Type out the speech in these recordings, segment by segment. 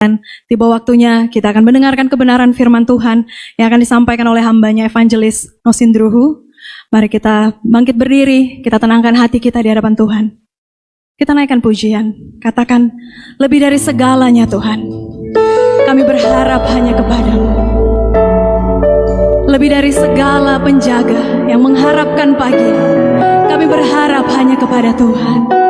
Tiba waktunya kita akan mendengarkan kebenaran firman Tuhan yang akan disampaikan oleh hambanya Evangelis Nosindruhu. Mari kita bangkit berdiri, kita tenangkan hati kita di hadapan Tuhan. Kita naikkan pujian, katakan, lebih dari segalanya Tuhan, kami berharap hanya kepadamu. Lebih dari segala penjaga yang mengharapkan pagi, kami berharap hanya kepada Tuhan.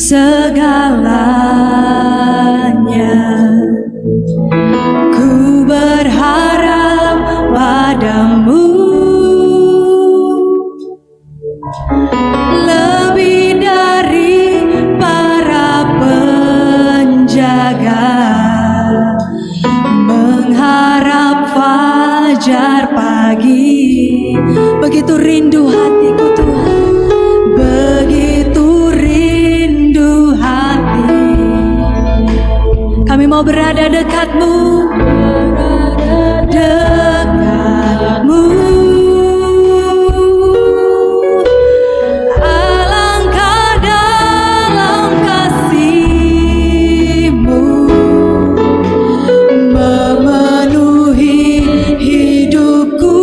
Segalanya ku berharap padamu, lebih dari para penjaga mengharap fajar pagi. Begitu rindu hatiku Tuhan, begitu rindu hati. Kami mau berada dekatmu, dekatmu. Alangkah dalam kasih-Mu memenuhi hidupku.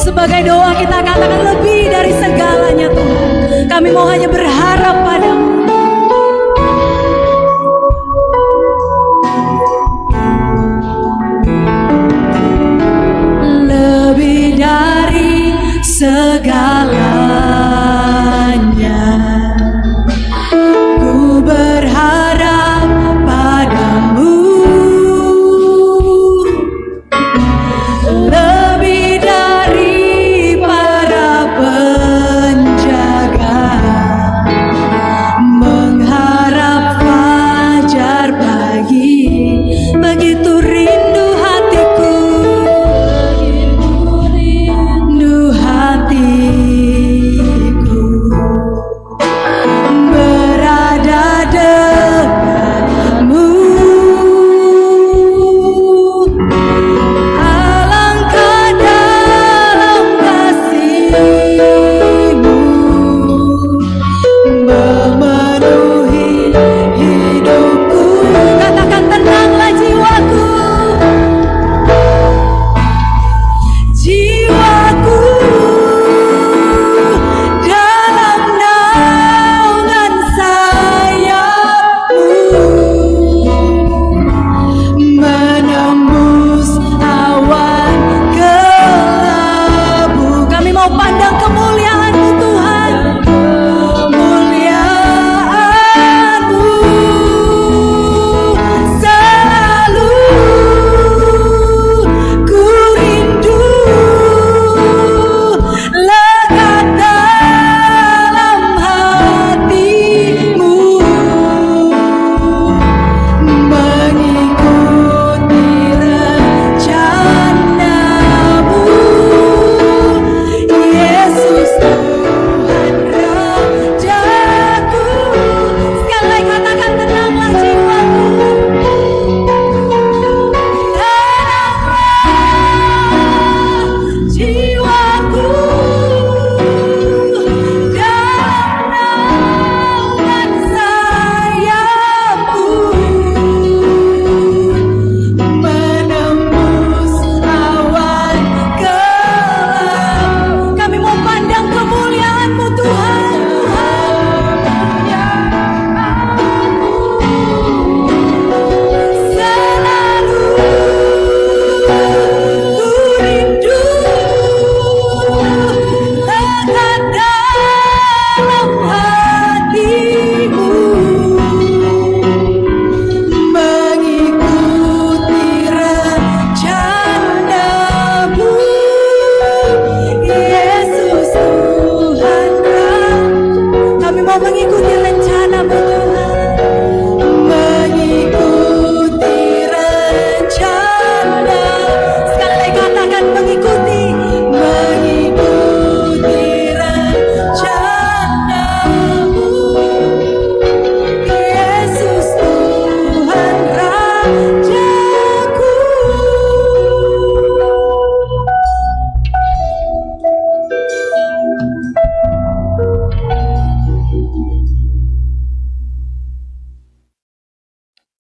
Sebagai doa kita katakan, lebih dari segalanya Tuhan, kami mau hanya berharap padamu. Lebih dari segalanya ku berharap padamu.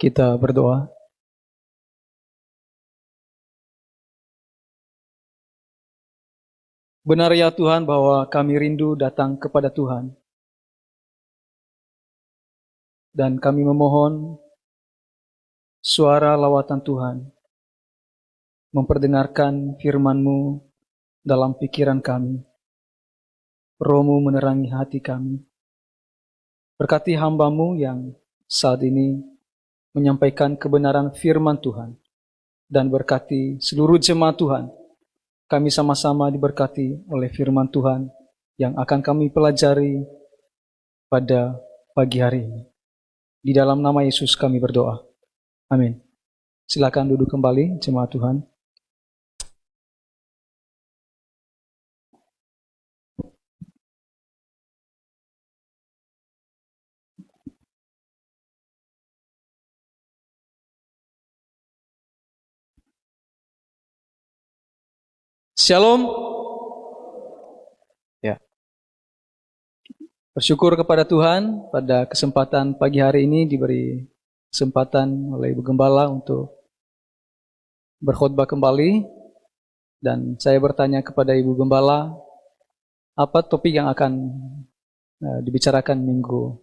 Kita berdoa. Benar ya Tuhan bahwa kami rindu datang kepada Tuhan. Dan kami memohon suara lawatan Tuhan memperdengarkan firman-Mu dalam pikiran kami. Roh-Mu menerangi hati kami. Berkati hamba-Mu yang saat ini menyampaikan kebenaran firman Tuhan. Dan berkati seluruh jemaat Tuhan. Kami sama-sama diberkati oleh firman Tuhan yang akan kami pelajari pada pagi hari ini. Di dalam nama Yesus kami berdoa. Amin. Silakan duduk kembali jemaat Tuhan. Shalom. Ya. Bersyukur kepada Tuhan pada kesempatan pagi hari ini diberi kesempatan oleh Ibu Gembala untuk berkhotbah kembali. Dan saya bertanya kepada Ibu Gembala, apa topik yang akan dibicarakan minggu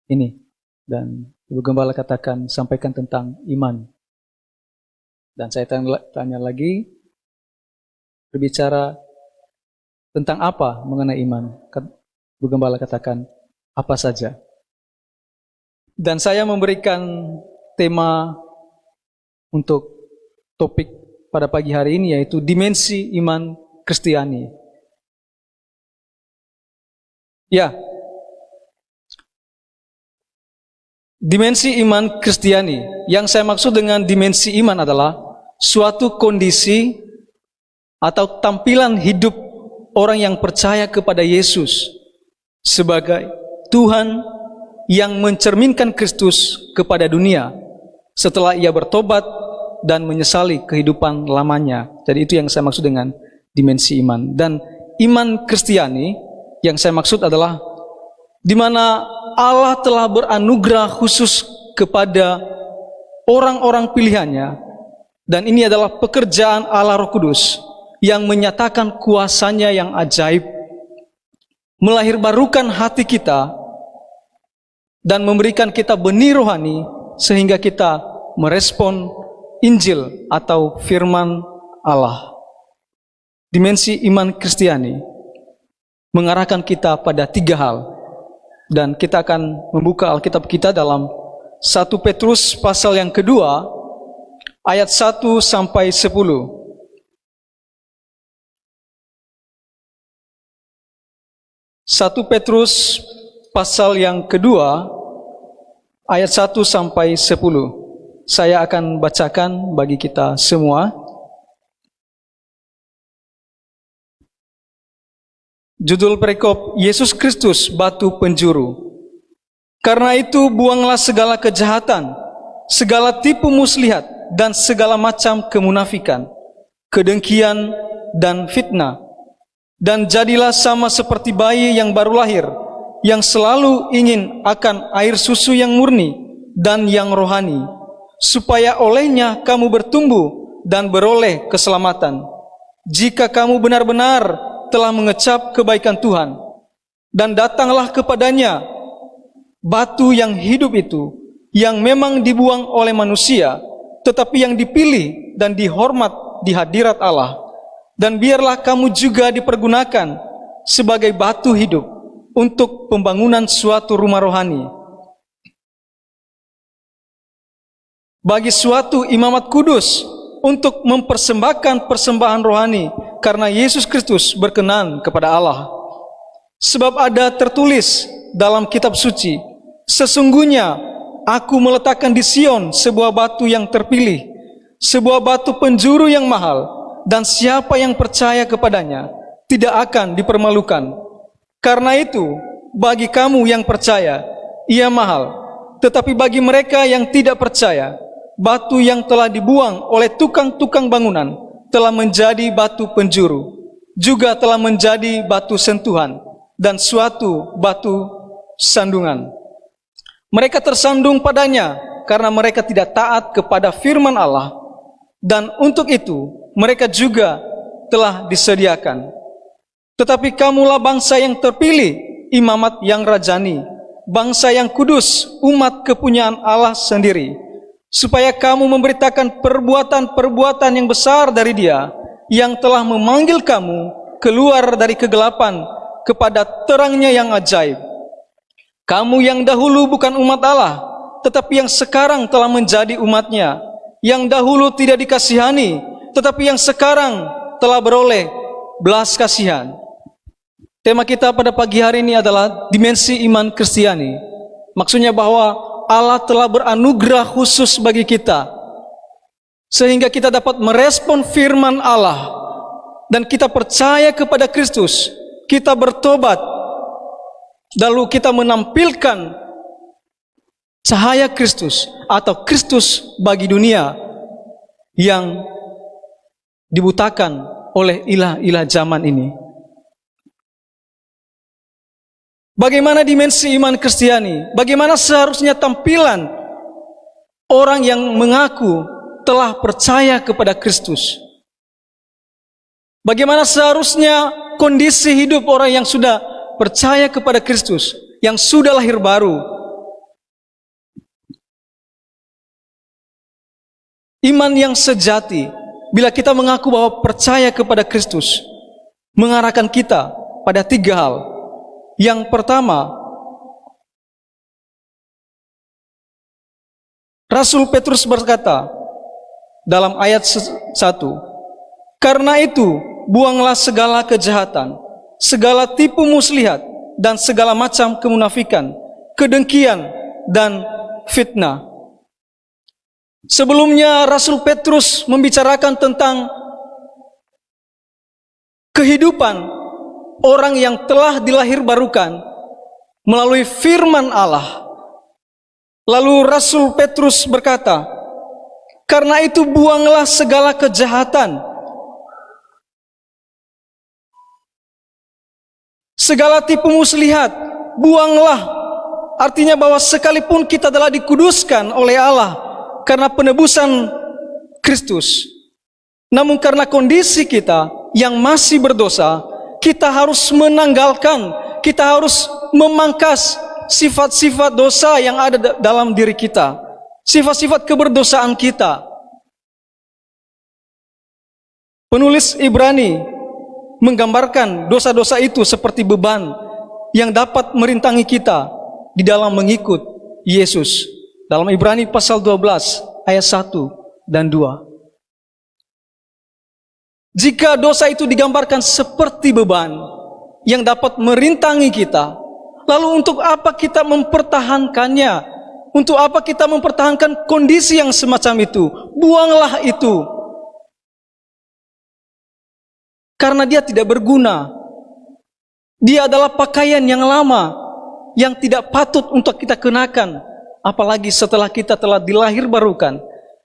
ini? Dan Ibu Gembala katakan, sampaikan tentang iman. Dan saya tanya lagi, berbicara tentang apa mengenai iman? Ibu Gembala katakan, apa saja. Dan saya memberikan tema untuk topik pada pagi hari ini, yaitu dimensi iman Kristiani. Ya, dimensi iman Kristiani. Yang saya maksud dengan dimensi iman adalah suatu kondisi atau tampilan hidup orang yang percaya kepada Yesus sebagai Tuhan yang mencerminkan Kristus kepada dunia setelah ia bertobat dan menyesali kehidupan lamanya. Jadi itu yang saya maksud dengan dimensi iman. Dan iman Kristiani yang saya maksud adalah di mana Allah telah beranugerah khusus kepada orang-orang pilihannya, dan ini adalah pekerjaan Allah Roh Kudus yang menyatakan kuasanya yang ajaib, melahirbarukan hati kita dan memberikan kita benih rohani sehingga kita merespon Injil atau firman Allah. Dimensi iman Kristiani mengarahkan kita pada 3 hal. Dan kita akan membuka Alkitab kita dalam 1 Petrus pasal yang kedua ayat 1 sampai 10. 1 Petrus pasal yang kedua ayat 1 sampai 10. Saya akan bacakan bagi kita semua. Judul perikop, Yesus Kristus batu penjuru. Karena itu buanglah segala kejahatan, segala tipu muslihat, dan segala macam kemunafikan, kedengkian dan fitnah. Dan jadilah sama seperti bayi yang baru lahir, yang selalu ingin akan air susu yang murni dan yang rohani, supaya olehnya kamu bertumbuh dan beroleh keselamatan. Jika kamu benar-benar telah mengecap kebaikan Tuhan, dan datanglah kepadanya batu yang hidup itu, yang memang dibuang oleh manusia, tetapi yang dipilih dan dihormat di hadirat Allah. Dan biarlah kamu juga dipergunakan sebagai batu hidup untuk pembangunan suatu rumah rohani, bagi suatu imamat kudus, untuk mempersembahkan persembahan rohani karena Yesus Kristus berkenan kepada Allah. Sebab ada tertulis dalam kitab suci, sesungguhnya aku meletakkan di Sion sebuah batu yang terpilih, sebuah batu penjuru yang mahal, dan siapa yang percaya kepadanya tidak akan dipermalukan. Karena itu, bagi kamu yang percaya, ia mahal. Tetapi bagi mereka yang tidak percaya, batu yang telah dibuang oleh tukang-tukang bangunan telah menjadi batu penjuru, juga telah menjadi batu sentuhan dan suatu batu sandungan. Mereka tersandung padanya karena mereka tidak taat kepada firman Allah, dan untuk itu mereka juga telah disediakan. Tetapi kamulah bangsa yang terpilih, imamat yang rajani, bangsa yang kudus, umat kepunyaan Allah sendiri, supaya kamu memberitakan perbuatan-perbuatan yang besar dari Dia yang telah memanggil kamu keluar dari kegelapan kepada terangnya yang ajaib. Kamu yang dahulu bukan umat Allah, tetapi yang sekarang telah menjadi umatnya, yang dahulu tidak dikasihani, tetapi yang sekarang telah beroleh belas kasihan. Tema kita pada pagi hari ini adalah dimensi iman Kristiani. Maksudnya bahwa Allah telah beranugerah khusus bagi kita, sehingga kita dapat merespon firman Allah, dan kita percaya kepada Kristus, kita bertobat, lalu kita menampilkan cahaya Kristus atau Kristus bagi dunia yang dibutakan oleh ilah-ilah zaman ini. Bagaimana dimensi iman Kristiani? Bagaimana seharusnya tampilan orang yang mengaku telah percaya kepada Kristus? Bagaimana seharusnya kondisi hidup orang yang sudah percaya kepada Kristus, yang sudah lahir baru? Iman yang sejati, bila kita mengaku bahwa percaya kepada Kristus, mengarahkan kita pada 3 hal. Yang pertama, Rasul Petrus berkata dalam ayat 1, karena itu buanglah segala kejahatan, segala tipu muslihat, dan segala macam kemunafikan, kedengkian, dan fitnah. Sebelumnya Rasul Petrus membicarakan tentang kehidupan orang yang telah dilahirbarukan melalui firman Allah. Lalu Rasul Petrus berkata, karena itu buanglah segala kejahatan, segala tipu muslihat, buanglah. Artinya bahwa sekalipun kita telah dikuduskan oleh Allah karena penebusan Kristus, namun karena kondisi kita yang masih berdosa, kita harus menanggalkan, kita harus memangkas sifat-sifat dosa yang ada dalam diri kita, sifat-sifat keberdosaan kita. Penulis Ibrani menggambarkan dosa-dosa itu seperti beban yang dapat merintangi kita di dalam mengikut Yesus. Dalam Ibrani pasal 12 ayat 1 dan 2. Jika dosa itu digambarkan seperti beban yang dapat merintangi kita, lalu untuk apa kita mempertahankannya? Untuk apa kita mempertahankan kondisi yang semacam itu? Buanglah itu. Karena dia tidak berguna. Dia adalah pakaian yang lama, yang tidak patut untuk kita kenakan, apalagi setelah kita telah dilahirbarukan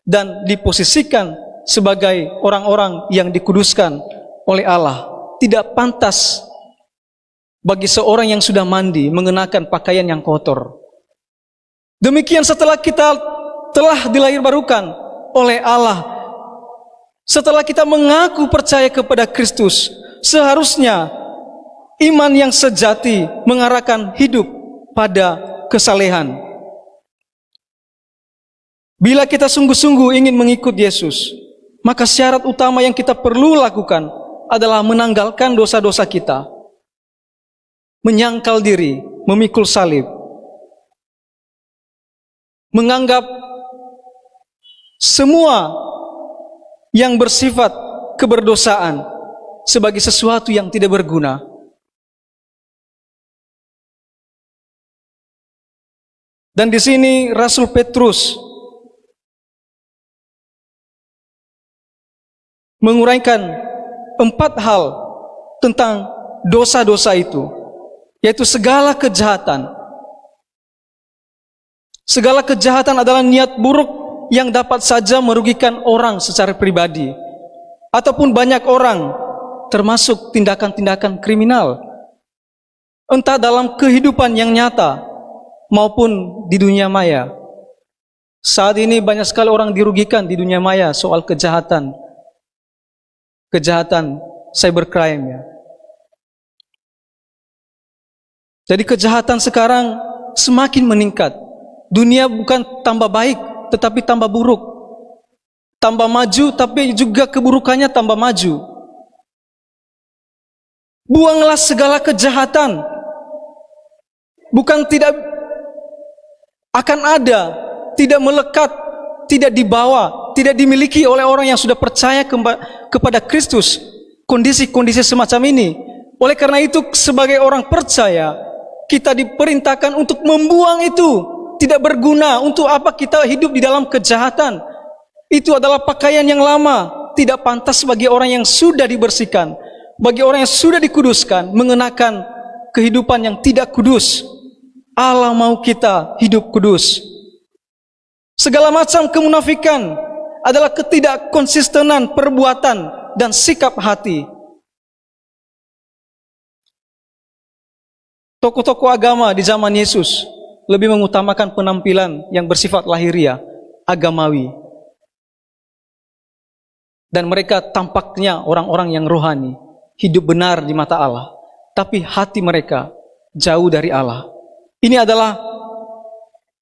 dan diposisikan sebagai orang-orang yang dikuduskan oleh Allah. Tidak pantas bagi seorang yang sudah mandi mengenakan pakaian yang kotor. Demikian setelah kita telah dilahirbarukan oleh Allah, setelah kita mengaku percaya kepada Kristus, seharusnya iman yang sejati mengarahkan hidup pada kesalehan. Bila kita sungguh-sungguh ingin mengikut Yesus, maka syarat utama yang kita perlu lakukan adalah menanggalkan dosa-dosa kita, menyangkal diri, memikul salib, menganggap semua yang bersifat keberdosaan sebagai sesuatu yang tidak berguna. Dan di sini Rasul Petrus menguraikan 4 hal tentang dosa-dosa itu, yaitu segala kejahatan. Segala kejahatan adalah niat buruk yang dapat saja merugikan orang secara pribadi, ataupun banyak orang, termasuk tindakan-tindakan kriminal, entah dalam kehidupan yang nyata maupun di dunia maya. Saat ini banyak sekali orang dirugikan di dunia maya soal kejahatan cybercrime ya. Jadi kejahatan sekarang semakin meningkat. Dunia bukan tambah baik, tetapi tambah buruk. Tambah maju, tapi juga keburukannya tambah maju. Buanglah segala kejahatan. Bukan tidak akan ada, tidak melekat, tidak dibawa, tidak dimiliki oleh orang yang sudah percaya kepada Kristus. Kondisi-kondisi semacam ini. Oleh karena itu, sebagai orang percaya, kita diperintahkan untuk membuang itu. Tidak berguna. Untuk apa kita hidup di dalam kejahatan? Itu adalah pakaian yang lama. Tidak pantas bagi orang yang sudah dibersihkan. Bagi orang yang sudah dikuduskan, mengenakan kehidupan yang tidak kudus. Allah mau kita hidup kudus. Segala macam kemunafikan adalah ketidakkonsistenan perbuatan dan sikap hati. Tokoh-tokoh agama di zaman Yesus lebih mengutamakan penampilan yang bersifat lahiriah, agamawi. Dan mereka tampaknya orang-orang yang rohani, hidup benar di mata Allah, tapi hati mereka jauh dari Allah. Ini adalah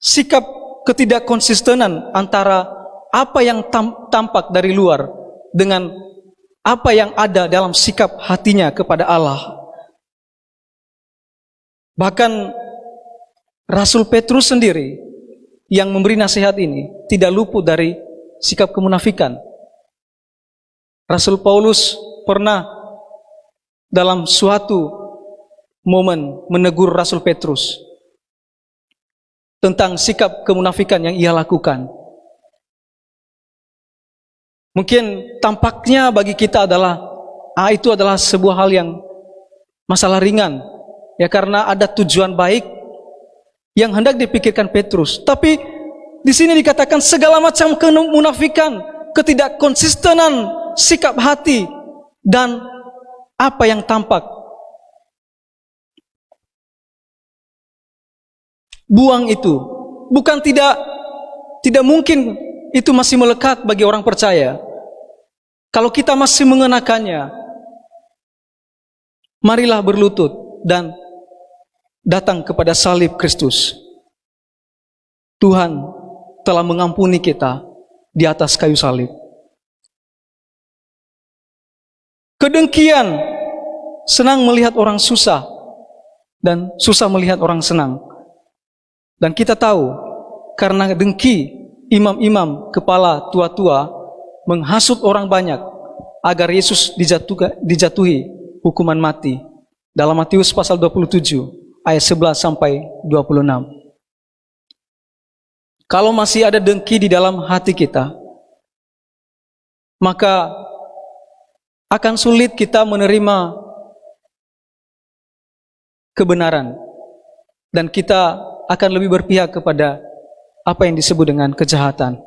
sikap ketidakkonsistenan antara apa yang tampak dari luar dengan apa yang ada dalam sikap hatinya kepada Allah. Bahkan Rasul Petrus sendiri yang memberi nasihat ini tidak luput dari sikap kemunafikan. Rasul Paulus pernah dalam suatu momen menegur Rasul Petrus tentang sikap kemunafikan yang ia lakukan. Mungkin tampaknya bagi kita adalah itu adalah sebuah hal yang masalah ringan, ya, karena ada tujuan baik yang hendak dipikirkan Petrus. Tapi di sini dikatakan segala macam kemunafikan, ketidakkonsistenan sikap hati dan apa yang tampak. Buang itu. Bukan tidak mungkin itu masih melekat bagi orang percaya. Kalau kita masih mengenakannya, marilah berlutut dan datang kepada salib Kristus. Tuhan telah mengampuni kita di atas kayu salib. Kedengkian, senang melihat orang susah dan susah melihat orang senang. Dan kita tahu, karena dengki, imam-imam kepala tua-tua menghasut orang banyak agar Yesus dijatuhi hukuman mati. Dalam Matius pasal 27 ayat 11 sampai 26. Kalau masih ada dengki di dalam hati kita, maka akan sulit kita menerima kebenaran, dan kita akan lebih berpihak kepada apa yang disebut dengan kejahatan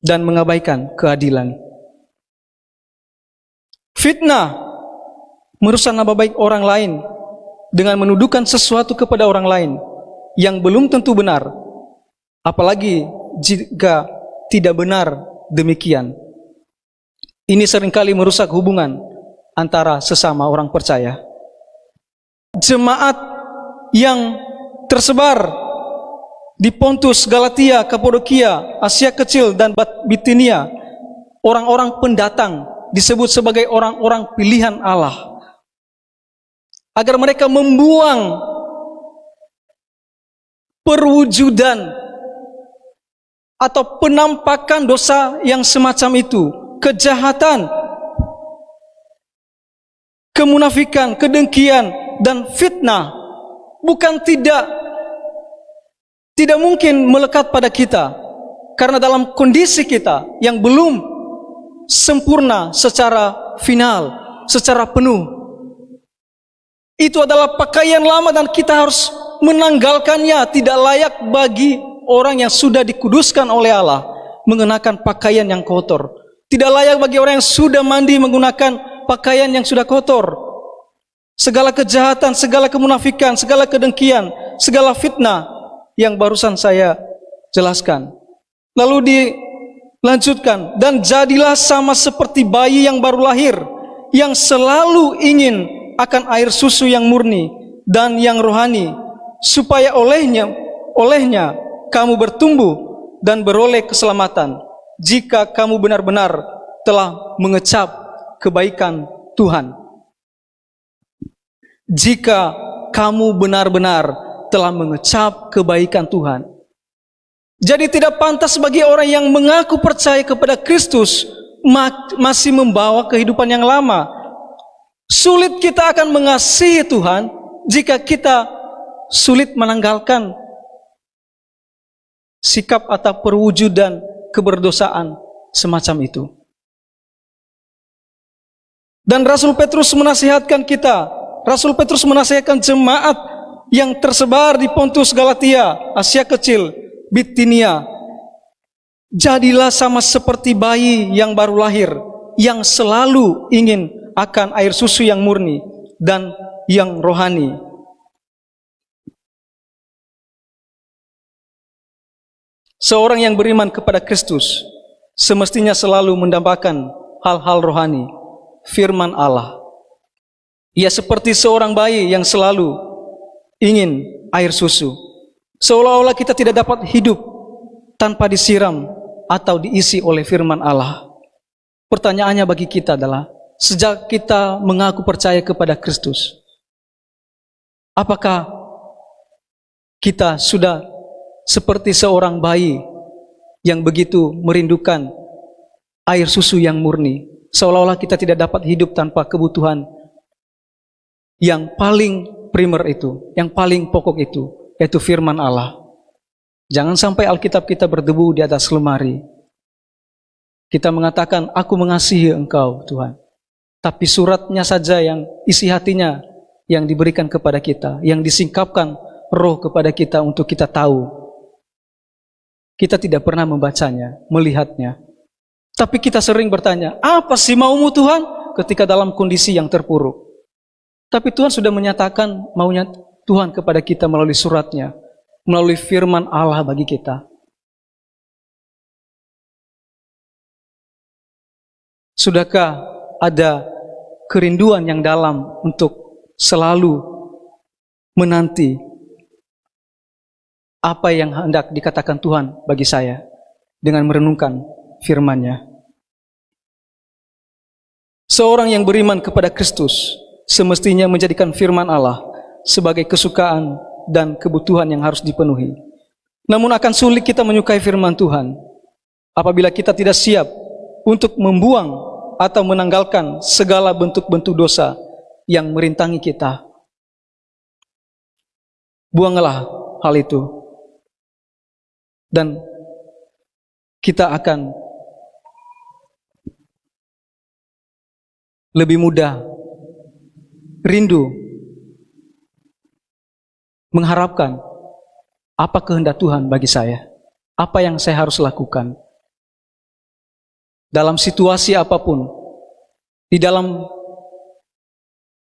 dan mengabaikan keadilan. Fitnah merusak nama baik orang lain dengan menuduhkan sesuatu kepada orang lain yang belum tentu benar, apalagi jika tidak benar demikian. Ini seringkali merusak hubungan antara sesama orang percaya. Jemaat yang tersebar di Pontus, Galatia, Kapadokia, Asia Kecil, dan Bitinia, orang-orang pendatang disebut sebagai orang-orang pilihan Allah, agar mereka membuang perwujudan atau penampakan dosa yang semacam itu, kejahatan, kemunafikan, kedengkian, dan fitnah. Bukan tidak mungkin melekat pada kita, karena dalam kondisi kita yang belum sempurna secara final, secara penuh, itu adalah pakaian lama dan kita harus menanggalkannya. Tidak layak bagi orang yang sudah dikuduskan oleh Allah mengenakan pakaian yang kotor. Tidak layak bagi orang yang sudah mandi menggunakan pakaian yang sudah kotor. Segala kejahatan, segala kemunafikan, segala kedengkian, segala fitnah yang barusan saya jelaskan. Lalu dilanjutkan, dan jadilah sama seperti bayi yang baru lahir, yang selalu ingin akan air susu yang murni dan yang rohani, supaya olehnya kamu bertumbuh dan beroleh keselamatan, jika kamu benar-benar telah mengecap kebaikan Tuhan. Jika kamu benar-benar telah mengecap kebaikan Tuhan. Jadi tidak pantas bagi orang yang mengaku percaya kepada Kristus masih membawa kehidupan yang lama. Sulit kita akan mengasihi Tuhan jika kita sulit menanggalkan sikap atau perwujudan keberdosaan semacam itu. Dan Rasul Petrus menasihatkan kita, Rasul Petrus menasihatkan jemaat yang tersebar di Pontus, Galatia, Asia Kecil, Bitinia. Jadilah sama seperti bayi yang baru lahir, yang selalu ingin akan air susu yang murni dan yang rohani. Seorang yang beriman kepada Kristus semestinya selalu mendambakan hal-hal rohani, firman Allah. Ia seperti seorang bayi yang selalu ingin air susu. Seolah-olah kita tidak dapat hidup tanpa disiram atau diisi oleh firman Allah. Pertanyaannya bagi kita adalah, sejak kita mengaku percaya kepada Kristus, apakah kita sudah seperti seorang bayi yang begitu merindukan air susu yang murni, seolah-olah kita tidak dapat hidup tanpa kebutuhan yang paling primer itu, yang paling pokok itu, yaitu firman Allah. Jangan sampai Alkitab kita berdebu di atas lemari. Kita mengatakan, aku mengasihi Engkau Tuhan, tapi suratnya saja yang isi hatinya yang diberikan kepada kita, yang disingkapkan roh kepada kita untuk kita tahu. Kita tidak pernah membacanya, melihatnya. Tapi kita sering bertanya, apa sih maumu Tuhan? Ketika dalam kondisi yang terpuruk. Tapi Tuhan sudah menyatakan maunya Tuhan kepada kita melalui suratnya, melalui firman Allah bagi kita. Sudahkah ada kerinduan yang dalam untuk selalu menanti apa yang hendak dikatakan Tuhan bagi saya dengan merenungkan firman-Nya? Seorang yang beriman kepada Kristus semestinya menjadikan firman Allah sebagai kesukaan dan kebutuhan yang harus dipenuhi. Namun akan sulit kita menyukai firman Tuhan apabila kita tidak siap untuk membuang atau menanggalkan segala bentuk-bentuk dosa yang merintangi kita. Buanglah hal itu, dan kita akan lebih mudah rindu mengharapkan apa kehendak Tuhan bagi saya, apa yang saya harus lakukan dalam situasi apapun, di dalam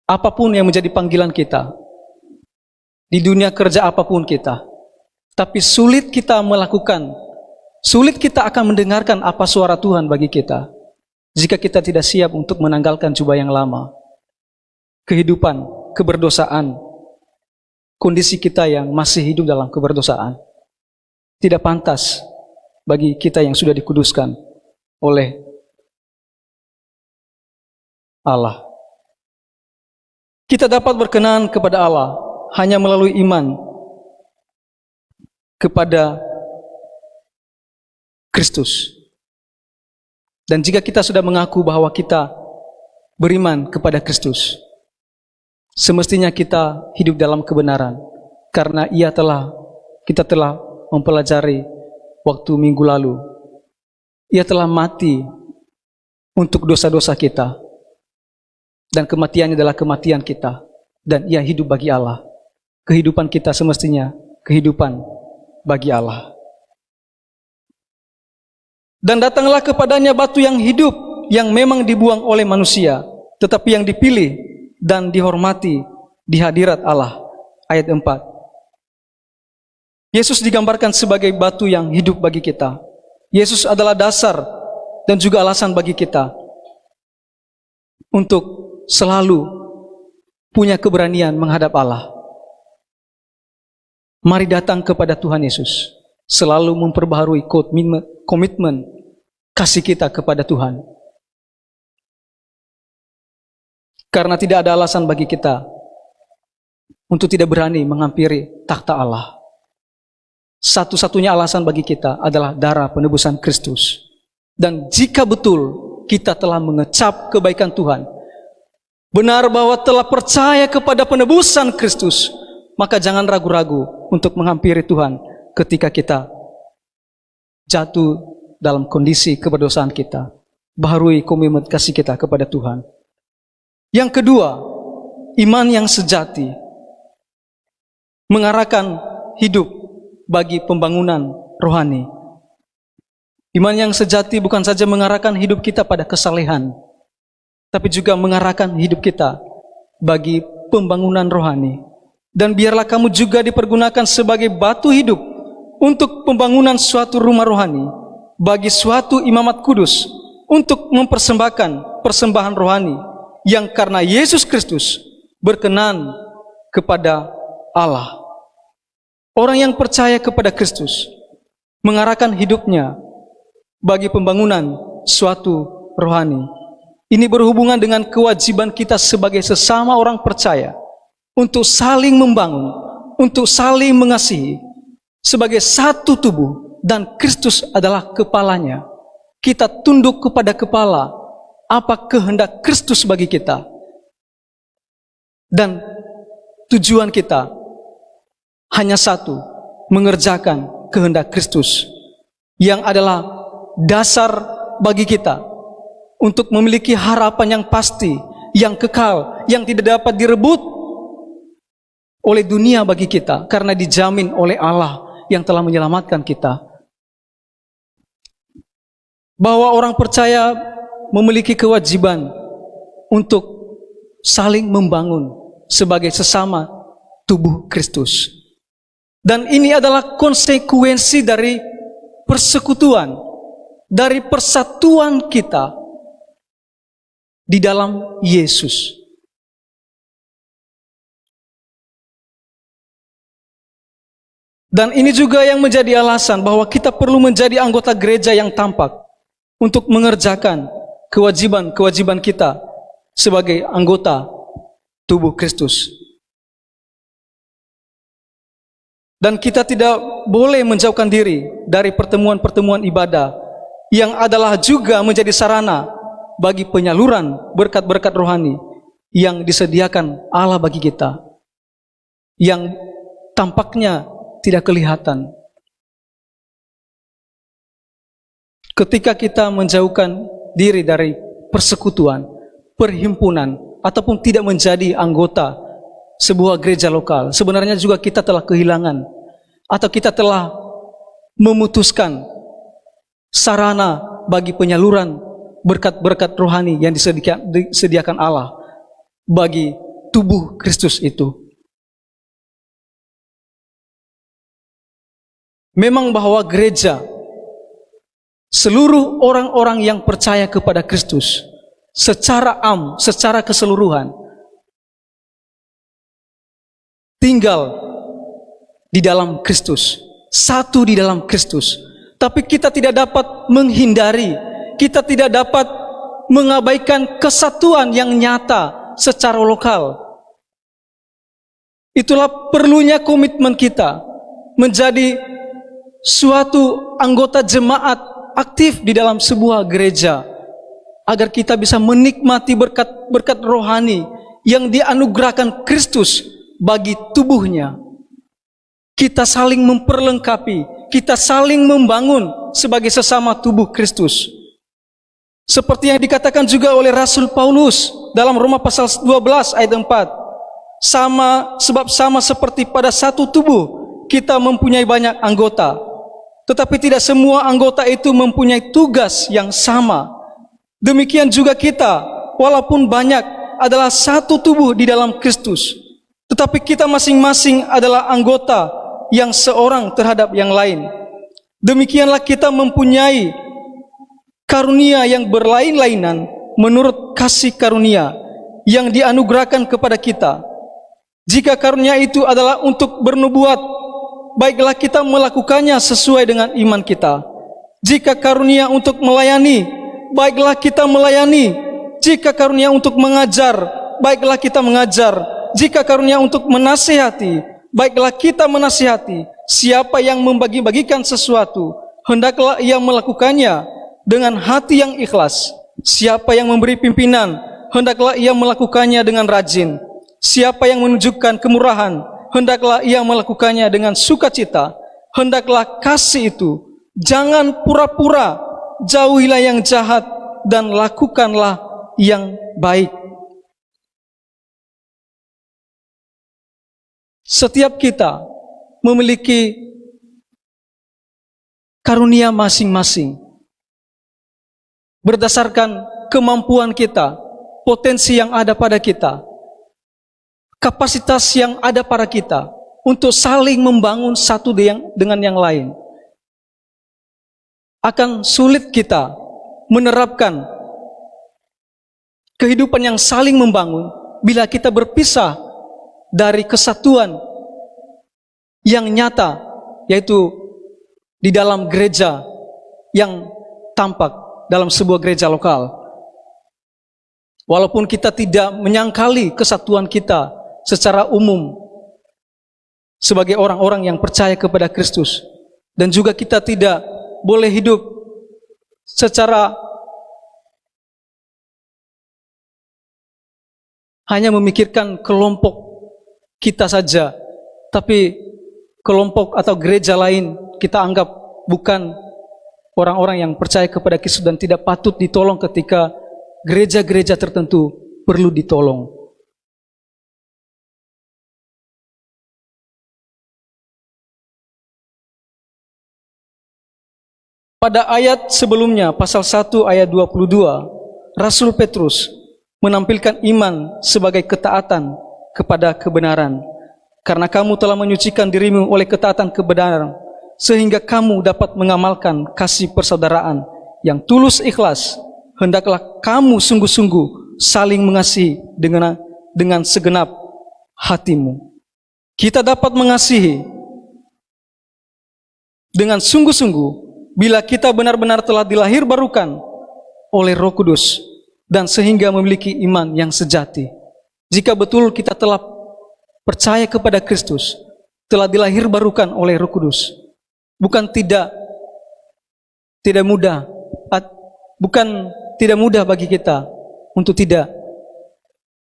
apapun yang menjadi panggilan kita, di dunia kerja apapun kita. Tapi sulit kita melakukan, sulit kita akan mendengarkan apa suara Tuhan bagi kita jika kita tidak siap untuk menanggalkan jubah yang lama. Kehidupan, keberdosaan, kondisi kita yang masih hidup dalam keberdosaan tidak pantas bagi kita yang sudah dikuduskan oleh Allah. Kita dapat berkenan kepada Allah hanya melalui iman kepada Kristus. Dan jika kita sudah mengaku bahwa kita beriman kepada Kristus, semestinya kita hidup dalam kebenaran, karena kita telah mempelajari waktu minggu lalu. Ia telah mati untuk dosa-dosa kita, dan kematiannya adalah kematian kita, dan ia hidup bagi Allah. Kehidupan kita semestinya kehidupan bagi Allah. Dan datanglah kepadanya batu yang hidup, yang memang dibuang oleh manusia, tetapi yang dipilih dan dihormati di hadirat Allah. Ayat 4. Yesus digambarkan sebagai batu yang hidup bagi kita. Yesus adalah dasar dan juga alasan bagi kita untuk selalu punya keberanian menghadap Allah. Mari datang kepada Tuhan Yesus, selalu memperbaharui komitmen kasih kita kepada Tuhan. Karena tidak ada alasan bagi kita untuk tidak berani menghampiri takhta Allah. Satu-satunya alasan bagi kita adalah darah penebusan Kristus. Dan jika betul kita telah mengecap kebaikan Tuhan, benar bahwa telah percaya kepada penebusan Kristus, maka jangan ragu-ragu untuk menghampiri Tuhan ketika kita jatuh dalam kondisi keberdosaan kita. Baharui komitmen kasih kita kepada Tuhan. Yang kedua, iman yang sejati mengarahkan hidup bagi pembangunan rohani. Iman yang sejati bukan saja mengarahkan hidup kita pada kesalehan, tapi juga mengarahkan hidup kita bagi pembangunan rohani. Dan biarlah kamu juga dipergunakan sebagai batu hidup untuk pembangunan suatu rumah rohani, bagi suatu imamat kudus, untuk mempersembahkan persembahan rohani yang karena Yesus Kristus berkenan kepada Allah. Orang yang percaya kepada Kristus mengarahkan hidupnya bagi pembangunan suatu rohani. Ini berhubungan dengan kewajiban kita sebagai sesama orang percaya untuk saling membangun, untuk saling mengasihi sebagai satu tubuh, dan Kristus adalah kepalanya. Kita tunduk kepada kepala apa kehendak Kristus bagi kita. Dan tujuan kita hanya satu, mengerjakan kehendak Kristus, yang adalah dasar bagi kita untuk memiliki harapan yang pasti, yang kekal, yang tidak dapat direbut oleh dunia bagi kita, karena dijamin oleh Allah yang telah menyelamatkan kita. Bahwa orang percaya memiliki kewajiban untuk saling membangun sebagai sesama tubuh Kristus. Dan ini adalah konsekuensi dari persekutuan, dari persatuan kita di dalam Yesus. Dan ini juga yang menjadi alasan bahwa kita perlu menjadi anggota gereja yang tampak untuk mengerjakan kewajiban-kewajiban kita sebagai anggota tubuh Kristus. Dan kita tidak boleh menjauhkan diri dari pertemuan-pertemuan ibadah yang adalah juga menjadi sarana bagi penyaluran berkat-berkat rohani yang disediakan Allah bagi kita, yang tampaknya tidak kelihatan. Ketika kita menjauhkan diri dari persekutuan, perhimpunan, ataupun tidak menjadi anggota sebuah gereja lokal, sebenarnya juga kita telah kehilangan atau kita telah memutuskan sarana bagi penyaluran berkat-berkat rohani yang disediakan Allah bagi tubuh Kristus itu. Memang bahwa gereja, seluruh orang-orang yang percaya kepada Kristus secara secara keseluruhan tinggal di dalam Kristus, satu di dalam Kristus. Tapi kita tidak dapat menghindari, kita tidak dapat mengabaikan kesatuan yang nyata secara lokal. Itulah perlunya komitmen kita menjadi suatu anggota jemaat aktif di dalam sebuah gereja, agar kita bisa menikmati berkat-berkat rohani yang dianugerahkan Kristus bagi tubuhnya. Kita saling memperlengkapi, kita saling membangun sebagai sesama tubuh Kristus. Seperti yang dikatakan juga oleh Rasul Paulus dalam Roma pasal 12 ayat 4. Sebab sama seperti pada satu tubuh kita mempunyai banyak anggota, tetapi tidak semua anggota itu mempunyai tugas yang sama. Demikian juga kita, walaupun banyak, adalah satu tubuh di dalam Kristus, tetapi kita masing-masing adalah anggota yang seorang terhadap yang lain. Demikianlah kita mempunyai karunia yang berlain-lainan menurut kasih karunia yang dianugerahkan kepada kita. Jika karunia itu adalah untuk bernubuat, baiklah kita melakukannya sesuai dengan iman kita. Jika karunia untuk melayani, baiklah kita melayani. Jika karunia untuk mengajar, baiklah kita mengajar. Jika karunia untuk menasihati, baiklah kita menasihati. Siapa yang membagi-bagikan sesuatu, hendaklah ia melakukannya dengan hati yang ikhlas. Siapa yang memberi pimpinan, hendaklah ia melakukannya dengan rajin. Siapa yang menunjukkan kemurahan, hendaklah ia melakukannya dengan sukacita. Hendaklah kasih itu, jangan pura-pura, jauhilah yang jahat dan lakukanlah yang baik. Setiap kita memiliki karunia masing-masing berdasarkan kemampuan kita, potensi yang ada pada kita, kapasitas yang ada pada kita untuk saling membangun satu dengan yang lain. Akan sulit kita menerapkan kehidupan yang saling membangun bila kita berpisah dari kesatuan yang nyata, yaitu di dalam gereja yang tampak dalam sebuah gereja lokal. Walaupun kita tidak menyangkali kesatuan kita secara umum sebagai orang-orang yang percaya kepada Kristus, dan juga kita tidak boleh hidup secara hanya memikirkan kelompok kita saja, tapi kelompok atau gereja lain kita anggap bukan orang-orang yang percaya kepada Kristus dan tidak patut ditolong ketika gereja-gereja tertentu perlu ditolong. Pada ayat sebelumnya, pasal 1 ayat 22, Rasul Petrus menampilkan iman sebagai ketaatan kepada kebenaran. Karena kamu telah menyucikan dirimu oleh ketaatan kebenaran, sehingga kamu dapat mengamalkan kasih persaudaraan yang tulus ikhlas. Hendaklah kamu sungguh-sungguh saling mengasihi dengan segenap hatimu. Kita dapat mengasihi dengan sungguh-sungguh bila kita benar-benar telah dilahirbarukan oleh Roh Kudus dan sehingga memiliki iman yang sejati. Jika betul kita telah percaya kepada Kristus, telah dilahirbarukan oleh Roh Kudus, bukan tidak mudah bagi kita untuk tidak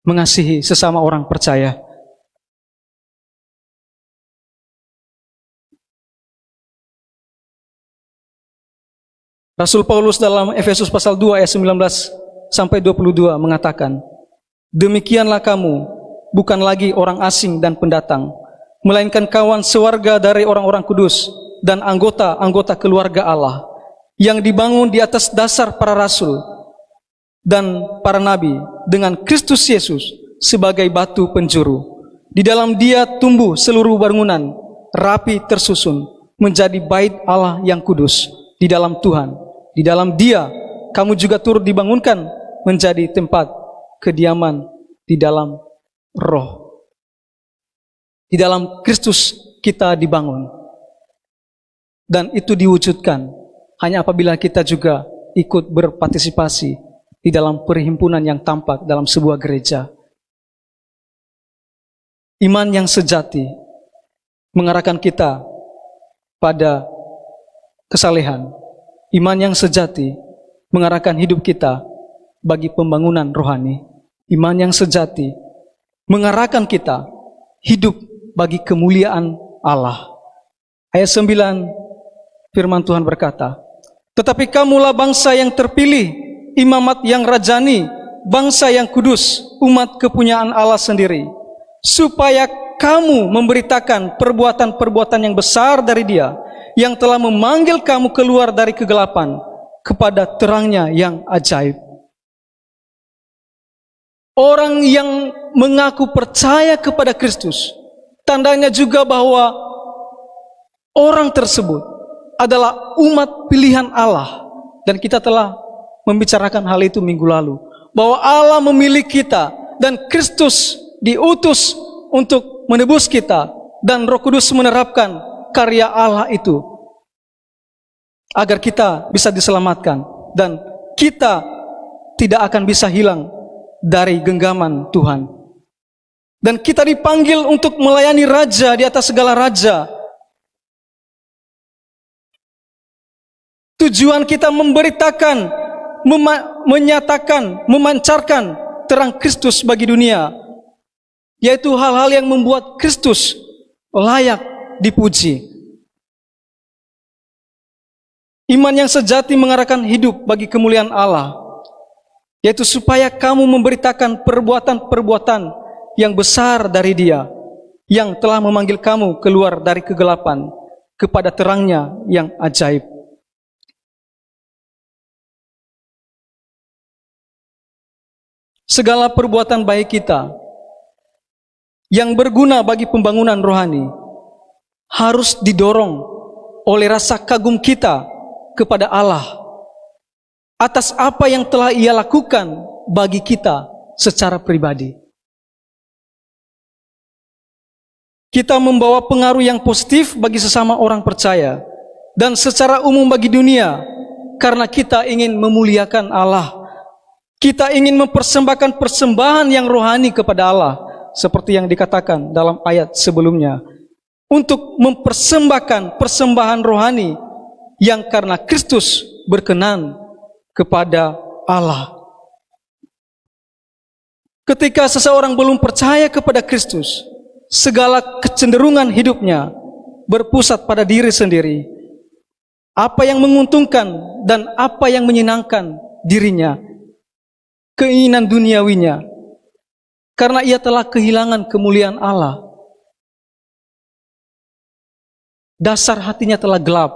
mengasihi sesama orang percaya. Rasul Paulus dalam Efesus pasal 2 ayat 19 sampai 22 mengatakan, demikianlah kamu, bukan lagi orang asing dan pendatang, melainkan kawan sewarga dari orang-orang kudus dan anggota-anggota keluarga Allah, yang dibangun di atas dasar para rasul dan para nabi, dengan Kristus Yesus sebagai batu penjuru. Di dalam Dia tumbuh seluruh bangunan, rapi tersusun, menjadi bait Allah yang kudus di dalam Tuhan. Di dalam Dia kamu juga turut dibangunkan menjadi tempat kediaman di dalam Roh. Di dalam Kristus kita dibangun, dan itu diwujudkan hanya apabila kita juga ikut berpartisipasi di dalam perhimpunan yang tampak dalam sebuah gereja. Iman yang sejati mengarahkan kita pada kesalehan. Iman yang sejati mengarahkan hidup kita bagi pembangunan rohani. Iman yang sejati mengarahkan kita hidup bagi kemuliaan Allah. Ayat 9 firman Tuhan berkata, tetapi kamulah bangsa yang terpilih, imamat yang rajani, bangsa yang kudus, umat kepunyaan Allah sendiri, supaya kamu memberitakan perbuatan-perbuatan yang besar dari Dia, yang telah memanggil kamu keluar dari kegelapan kepada terangnya yang ajaib. Orang yang mengaku percaya kepada Kristus, tandanya juga bahwa Orang tersebut adalah umat pilihan Allah. Dan kita telah membicarakan hal itu minggu lalu, bahwa Allah memilih kita dan Kristus diutus untuk menebus kita, dan Roh Kudus menerapkan karya Allah itu agar kita bisa diselamatkan dan kita tidak akan bisa hilang dari genggaman Tuhan. Dan kita dipanggil untuk melayani Raja di atas segala raja. Tujuan kita memberitakan, menyatakan, memancarkan terang Kristus bagi dunia, yaitu hal-hal yang membuat Kristus layak dipuji. Iman yang sejati mengarahkan hidup bagi kemuliaan Allah, yaitu supaya kamu memberitakan perbuatan-perbuatan yang besar dari Dia, yang telah memanggil kamu keluar dari kegelapan kepada terangnya yang ajaib. Segala perbuatan baik kita yang berguna bagi pembangunan rohani harus didorong oleh rasa kagum kita kepada Allah atas apa yang telah Ia lakukan bagi kita secara pribadi. Kita membawa pengaruh yang positif bagi sesama orang percaya dan secara umum bagi dunia karena kita ingin memuliakan Allah. Kita ingin mempersembahkan persembahan yang rohani kepada Allah, seperti yang dikatakan dalam ayat sebelumnya, untuk mempersembahkan persembahan rohani yang karena Kristus berkenan kepada Allah. Ketika seseorang belum percaya kepada Kristus, segala kecenderungan hidupnya berpusat pada diri sendiri. Apa yang menguntungkan dan apa yang menyenangkan dirinya, keinginan duniawinya, karena ia telah kehilangan kemuliaan Allah. Dasar hatinya telah gelap,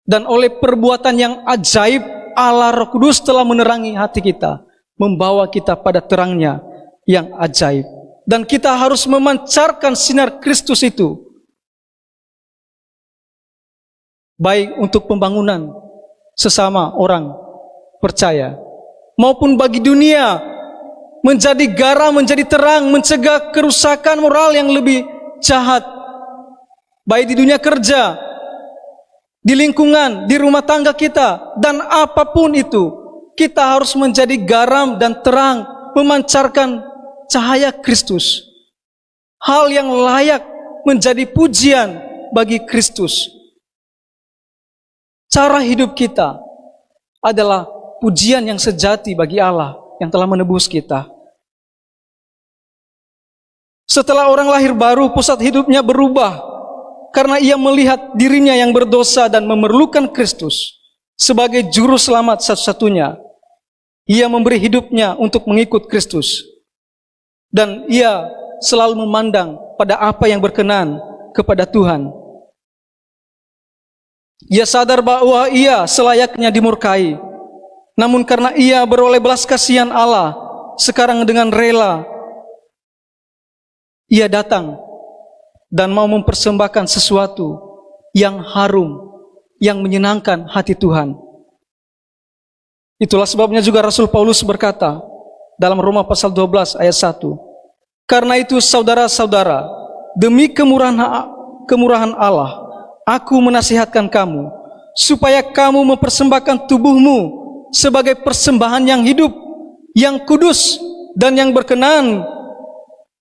dan oleh perbuatan yang ajaib, Allah Roh Kudus telah menerangi hati kita, membawa kita pada terangnya yang ajaib. Dan kita harus memancarkan sinar Kristus itu, baik untuk pembangunan sesama orang percaya, maupun bagi dunia, menjadi garam, menjadi terang, mencegah kerusakan moral yang lebih jahat, baik di dunia kerja, di lingkungan, di rumah tangga kita, dan apapun itu, kita harus menjadi garam dan terang, memancarkan cahaya Kristus, hal yang layak menjadi pujian bagi Kristus. Cara hidup kita adalah pujian yang sejati bagi Allah yang telah menebus kita. Setelah orang lahir baru, pusat hidupnya berubah karena ia melihat dirinya yang berdosa dan memerlukan Kristus sebagai juru selamat satu-satunya. Ia memberi hidupnya untuk mengikut Kristus, dan ia selalu memandang pada apa yang berkenan kepada Tuhan. Ia sadar bahwa ia selayaknya dimurkai, namun karena ia beroleh belas kasihan Allah, sekarang dengan rela ia datang dan mau mempersembahkan sesuatu yang harum, yang menyenangkan hati Tuhan. Itulah sebabnya juga Rasul Paulus berkata dalam Roma pasal 12 ayat 1, "Karena itu saudara-saudara, demi kemurahan Allah, aku menasihatkan kamu, supaya kamu mempersembahkan tubuhmu sebagai persembahan yang hidup, yang kudus, dan yang berkenan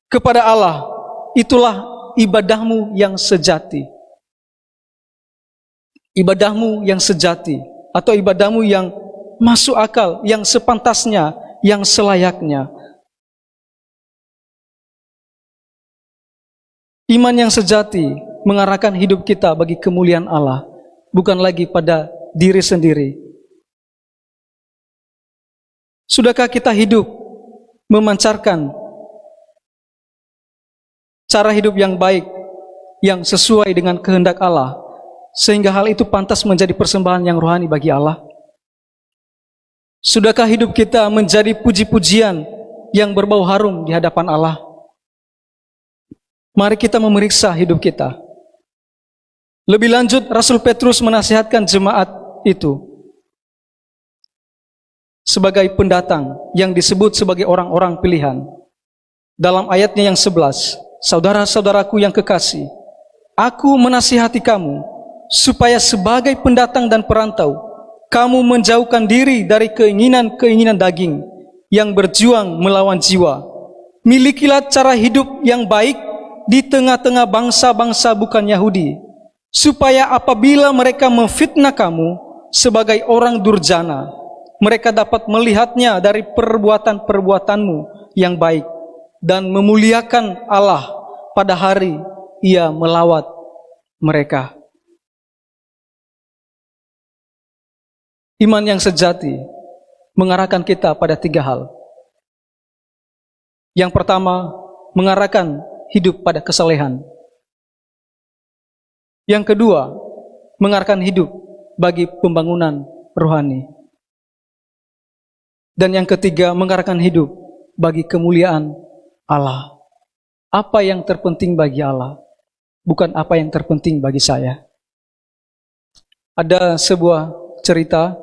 kepada Allah. Itulah ibadahmu yang sejati." Ibadahmu yang sejati, atau ibadahmu yang masuk akal, yang sepantasnya, yang selayaknya. Iman yang sejati mengarahkan hidup kita bagi kemuliaan Allah, bukan lagi pada diri sendiri. Sudahkah kita hidup memancarkan cara hidup yang baik, yang sesuai dengan kehendak Allah, sehingga hal itu pantas menjadi persembahan yang rohani bagi Allah? Sudahkah hidup kita menjadi puji-pujian yang berbau harum di hadapan Allah? Mari kita memeriksa hidup kita. Lebih lanjut, Rasul Petrus menasihatkan jemaat itu sebagai pendatang yang disebut sebagai orang-orang pilihan. Dalam ayatnya yang 11, saudara-saudaraku yang kekasih, aku menasihati kamu supaya sebagai pendatang dan perantau, kamu menjauhkan diri dari keinginan-keinginan daging yang berjuang melawan jiwa. Milikilah cara hidup yang baik di tengah-tengah bangsa-bangsa bukan Yahudi, supaya apabila mereka memfitnah kamu sebagai orang durjana, mereka dapat melihatnya dari perbuatan-perbuatanmu yang baik dan memuliakan Allah pada hari Ia melawat mereka. Iman yang sejati mengarahkan kita pada 3 hal. Yang pertama, mengarahkan hidup pada kesalehan. Yang kedua, mengarahkan hidup bagi pembangunan rohani. Dan yang ketiga, mengarahkan hidup bagi kemuliaan Allah. Apa yang terpenting bagi Allah, bukan apa yang terpenting bagi saya. Ada sebuah cerita,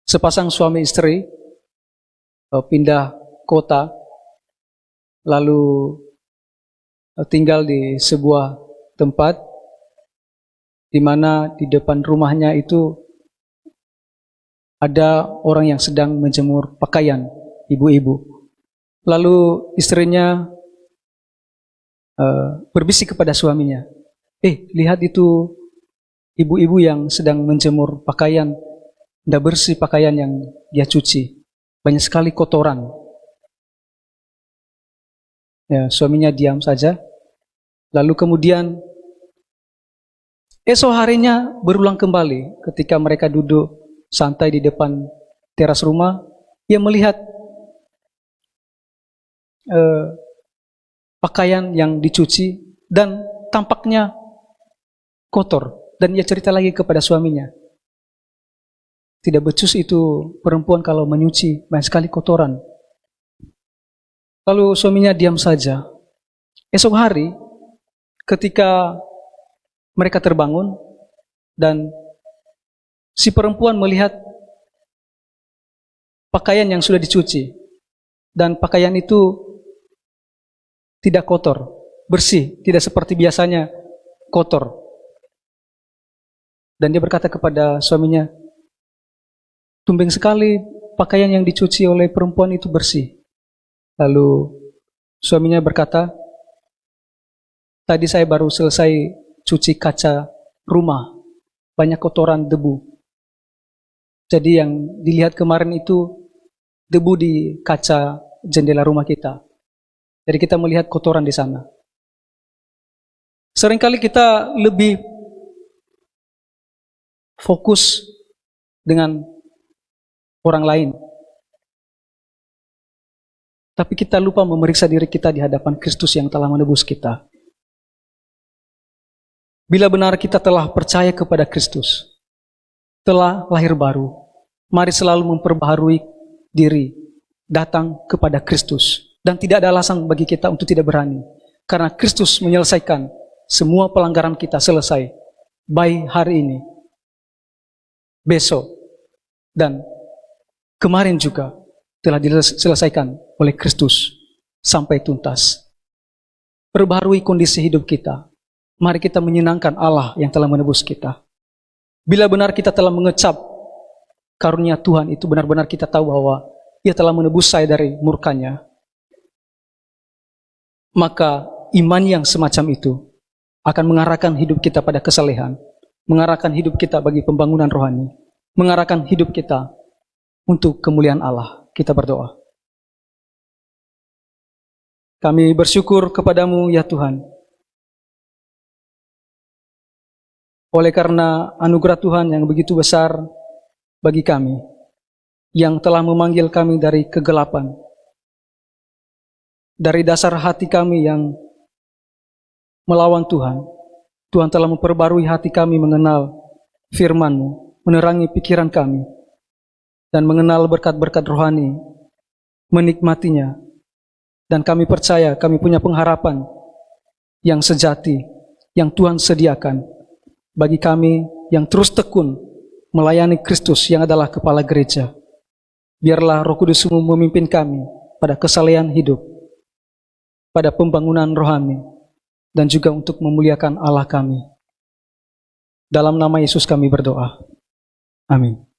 sepasang suami istri pindah kota, lalu tinggal di sebuah tempat di mana di depan rumahnya itu ada orang yang sedang menjemur pakaian, ibu-ibu. Lalu istrinya berbisik kepada suaminya, lihat itu ibu-ibu yang sedang menjemur pakaian, tidak bersih pakaian yang dia cuci, banyak sekali kotoran. Ya, suaminya diam saja. Lalu kemudian esok harinya berulang kembali ketika mereka duduk santai di depan teras rumah, ia melihat pakaian yang dicuci dan tampaknya kotor. Dan ia cerita lagi kepada suaminya, tidak becus itu perempuan kalau menyuci, banyak sekali kotoran. Lalu suaminya diam saja. Esok hari ketika mereka terbangun dan si perempuan melihat pakaian yang sudah dicuci dan pakaian itu tidak kotor, bersih, tidak seperti biasanya kotor. Dan dia berkata kepada suaminya, tumben sekali pakaian yang dicuci oleh perempuan itu bersih. Lalu suaminya berkata, tadi saya baru selesai cuci kaca rumah, banyak kotoran debu. Jadi yang dilihat kemarin itu debu di kaca jendela rumah kita. Jadi kita melihat kotoran di sana. Seringkali kita lebih fokus dengan orang lain, tapi kita lupa memeriksa diri kita di hadapan Kristus yang telah menebus kita. Bila benar kita telah percaya kepada Kristus, telah lahir baru, mari selalu memperbaharui diri, datang kepada Kristus. Dan tidak ada alasan bagi kita untuk tidak berani, karena Kristus menyelesaikan semua pelanggaran kita selesai, baik hari ini, besok, dan kemarin juga telah diselesaikan oleh Kristus sampai tuntas. Perbaharui kondisi hidup kita. Mari kita menyenangkan Allah yang telah menebus kita. Bila benar kita telah mengecap karunia Tuhan itu, benar-benar kita tahu bahwa Ia telah menebus saya dari murkanya, maka iman yang semacam itu akan mengarahkan hidup kita pada kesalehan, mengarahkan hidup kita bagi pembangunan rohani, mengarahkan hidup kita untuk kemuliaan Allah. Kita berdoa. Kami bersyukur kepadamu ya Tuhan, oleh karena anugerah Tuhan yang begitu besar bagi kami, yang telah memanggil kami dari kegelapan, dari dasar hati kami yang melawan Tuhan. Tuhan telah memperbarui hati kami mengenal firman-Mu, menerangi pikiran kami, dan mengenal berkat-berkat rohani, menikmatinya. Dan kami percaya, kami punya pengharapan yang sejati yang Tuhan sediakan bagi kami yang terus tekun melayani Kristus yang adalah kepala gereja. Biarlah Roh Kudus memimpin kami pada kesalehan hidup, pada pembangunan rohani, dan juga untuk memuliakan Allah kami. Dalam nama Yesus kami berdoa. Amin.